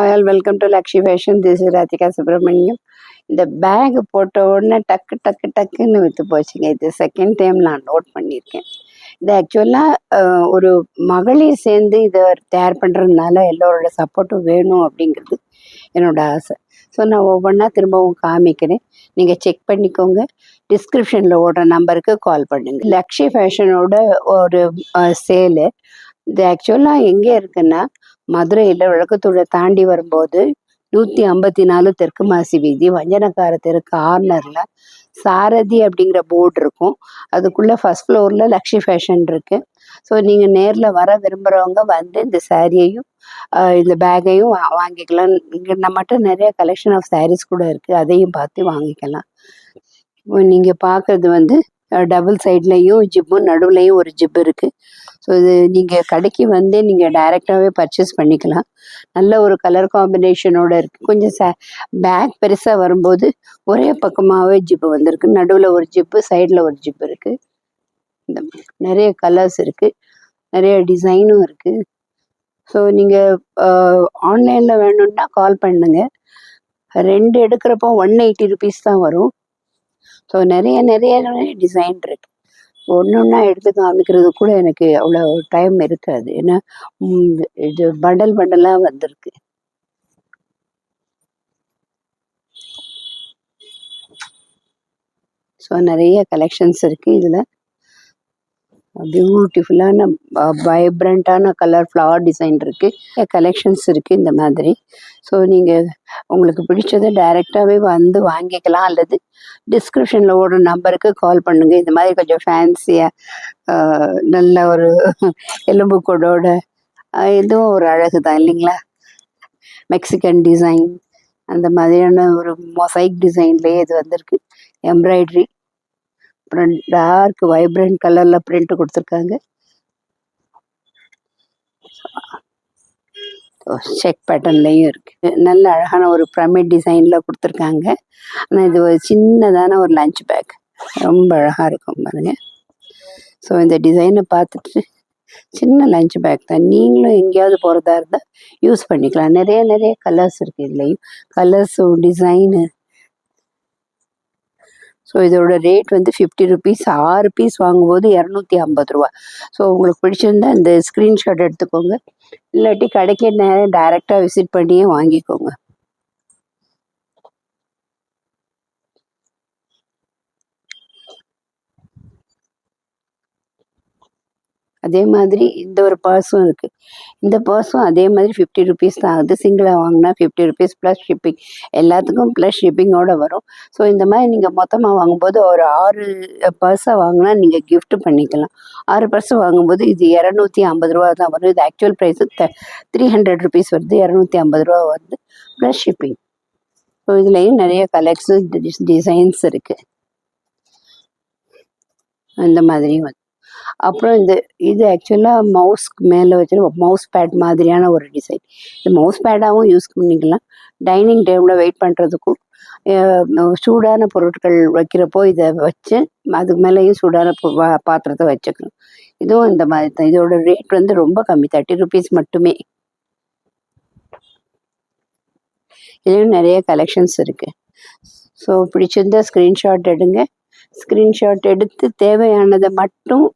All welcome to Lakshmi fashion. This is Radhika Subramaniam. இந்த back போட்ட உடனே டக்கு டக்கு டக்குன்னு விற்று போச்சுங்க. இது செகண்ட் டைம் நான் நோட் பண்ணியிருக்கேன். இது ஆக்சுவலாக ஒரு மகளிர் சேர்ந்து இதை தயார் பண்ணுறதுனால எல்லோரோட சப்போர்ட்டும் வேணும் அப்படிங்கிறது என்னோட ஆசை. ஸோ நான் ஒவ்வொன்றா திரும்பவும் காமிக்கிறேன், நீங்கள் செக் பண்ணிக்கோங்க. டிஸ்கிரிப்ஷனில் ஓடுற நம்பருக்கு கால் பண்ணுங்கள். லக்ஷ்மி ஃபேஷனோட ஒரு சேலு இது ஆக்சுவலாக எங்கே இருக்குன்னா, மதுரையில் விளக்கத்தூரை தாண்டி வரும்போது 154 தெற்கு மாசி வீதி, வஞ்சனக்கார தெரு கார்னரில் சாரதி அப்படிங்கிற போர்டு இருக்கும். அதுக்குள்ளே ஃபஸ்ட் ஃப்ளோரில் லக்ஷ்மி ஃபேஷன் இருக்குது. ஸோ நீங்கள் நேரில் வர விரும்புகிறவங்க வந்து இந்த சாரியையும் இந்த பேக்கையும் வாங்கிக்கலாம். இங்கே நம்மகிட்ட நிறைய கலெக்ஷன் ஆஃப் சாரீஸ் கூட இருக்குது, அதையும் பார்த்து வாங்கிக்கலாம். இப்போ நீங்கள் பார்க்குறது வந்து டபுள் சைட்லேயும் ஜிப்பும் நடுவுலையும் ஒரு ஜிப் இருக்குது. ஸோ இது நீங்கள் கடைக்கு வந்து நீங்கள் டைரெக்டாகவே பர்ச்சேஸ் பண்ணிக்கலாம். நல்ல ஒரு கலர் காம்பினேஷனோடு இருக்குது. கொஞ்சம் பேக் பெருசாக வரும்போது ஒரே பக்கமாகவே ஜிப்பு வந்திருக்கு. நடுவில் ஒரு ஜிப்பு, சைடில் ஒரு ஜிப்பு இருக்குது. இந்த நிறைய கலர்ஸ் இருக்குது, நிறைய டிசைனும் இருக்குது. ஸோ நீங்கள் ஆன்லைனில் வேணும்னா கால் பண்ணுங்கள். 2 எடுக்கிறப்போ 180 ருபீஸ் தான் வரும். ஸோ நிறைய நிறைய நிறைய டிசைன் இருக்குது. ஒன்று ஒன்றா எடுத்து காமிக்கிறது கூட எனக்கு அவ்வளோ டைம் இருக்காது, ஏன்னா இது பண்டல் பண்டலாக வந்திருக்கு. ஸோ நிறைய கலெக்ஷன்ஸ் இருக்குது. இதில் பியூட்டிஃபுல்லான வைப்ரண்ட்டான கலர் ஃப்ளவர் டிசைன் இருக்குது, கலெக்ஷன்ஸ் இருக்குது இந்த மாதிரி. ஸோ நீங்கள் உங்களுக்கு பிடிச்சதை டைரெக்டாகவே வந்து வாங்கிக்கலாம், அல்லது டிஸ்கிரிப்ஷனில் ஓடுற நம்பருக்கு கால் பண்ணுங்கள். இந்த மாதிரி கொஞ்சம் ஃபேன்சியாக நல்ல ஒரு எலும்பு கூடோட இதுவும் ஒரு அழகு தான் இல்லைங்களா? மெக்சிகன் டிசைன் அந்த மாதிரியான ஒரு மொசைக் டிசைன்லேயே இது வந்திருக்கு. எம்ப்ராய்ட்ரி, அப்புறம் டார்க் வைப்ரண்ட் கலரில் பிரிண்ட் கொடுத்துருக்காங்க. செக் பேட்டர்ன்லேயும் இருக்குது. நல்ல அழகான ஒரு பிரமிட் டிசைனில் கொடுத்துருக்காங்க. ஆனால் இது ஒரு சின்னதான ஒரு லஞ்ச் பேக், ரொம்ப அழகாக இருக்கும் பாருங்க. ஸோ இந்த டிசைனை பார்த்துட்டு சின்ன லஞ்ச் பேக் தான், நீங்களும் எங்கேயாவது போகிறதா இருந்தால் யூஸ் பண்ணிக்கலாம். நிறைய நிறைய கலர்ஸ் இருக்குது இதுலேயும், கலர்ஸும் டிசைனு. ஸோ இதோட ரேட் வந்து 50 ருபீஸ். 6 பீஸ் வாங்கும்போது 250 ரூபா. ஸோ உங்களுக்கு பிடிச்சிருந்தா இந்த ஸ்க்ரீன்ஷாட் எடுத்துக்கோங்க, இல்லாட்டி கடைக்கே நேரம் டைரெக்டாக விசிட் பண்ணியே வாங்கிக்கோங்க. அதே மாதிரி இந்த ஒரு பர்ஸும் இருக்குது. இந்த பர்ஸும் அதே மாதிரி 50 ருபீஸ் தான் ஆகுது. சிங்கிளாக வாங்கினா 50 ருபீஸ் ப்ளஸ் ஷிப்பிங், எல்லாத்துக்கும் ப்ளஸ் ஷிப்பிங்கோடு வரும். ஸோ இந்த மாதிரி நீங்கள் மொத்தமாக வாங்கும்போது ஒரு 6 பர்ஸாக வாங்கினா நீங்கள் கிஃப்ட் பண்ணிக்கலாம். 6 பர்ஸு வாங்கும்போது இது 250 ரூபா தான் வரும். இது ஆக்சுவல் ப்ரைஸு 300 ருபீஸ் வருது, 250 ரூபா வருது ப்ளஸ் ஷிப்பிங். ஸோ இதுலேயும் நிறைய கலெக்ஷன்ஸ் டிசைன்ஸ் இருக்குது இந்த மாதிரியும் வந்து. அப்புறம் இது ஆக்சுவலாக மவுஸ்க்கு மேலே வச்சு மவுஸ் பேட் மாதிரியான ஒரு டிசைன். இது மவுஸ் பேடாகவும் யூஸ் பண்ணிக்கலாம், டைனிங் டேபிளில் வெயிட் பண்ணுறதுக்கும், சூடான பொருட்கள் வைக்கிறப்போ இதை வச்சு அதுக்கு மேலேயும் சூடான பாத்திரத்தை வச்சுக்கணும். இதுவும் இந்த மாதிரி தான். இதோட ரேட் வந்து ரொம்ப கம்மி, 30 ருபீஸ் மட்டுமே. இதுலேயும் நிறைய கலெக்ஷன்ஸ் இருக்குது. ஸோ பிடிச்சிருந்தா ஸ்க்ரீன்ஷாட் எடுங்க. ஸ்க்ரீன்ஷாட் எடுத்து தேவையானதை மட்டும்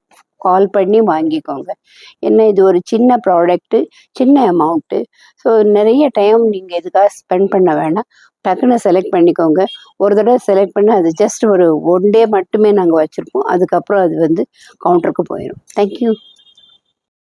கால் பண்ணி வாங்கிக்கோங்க. ஏன்னா இது ஒரு சின்ன ப்ராடக்ட்டு, சின்ன அமௌண்ட்டு. ஸோ நிறைய டைம் நீங்கள் இதுக்காக ஸ்பெண்ட் பண்ண வேணாம், டக்குன்னு செலக்ட் பண்ணிக்கோங்க. ஒரு தடவை செலக்ட் பண்ணால் அது ஜஸ்ட் ஒரு 1 டே மட்டுமே நாங்கள் வச்சுருப்போம், அதுக்கப்புறம் அது வந்து கவுண்டருக்கு போயிடும். தேங்க்யூ.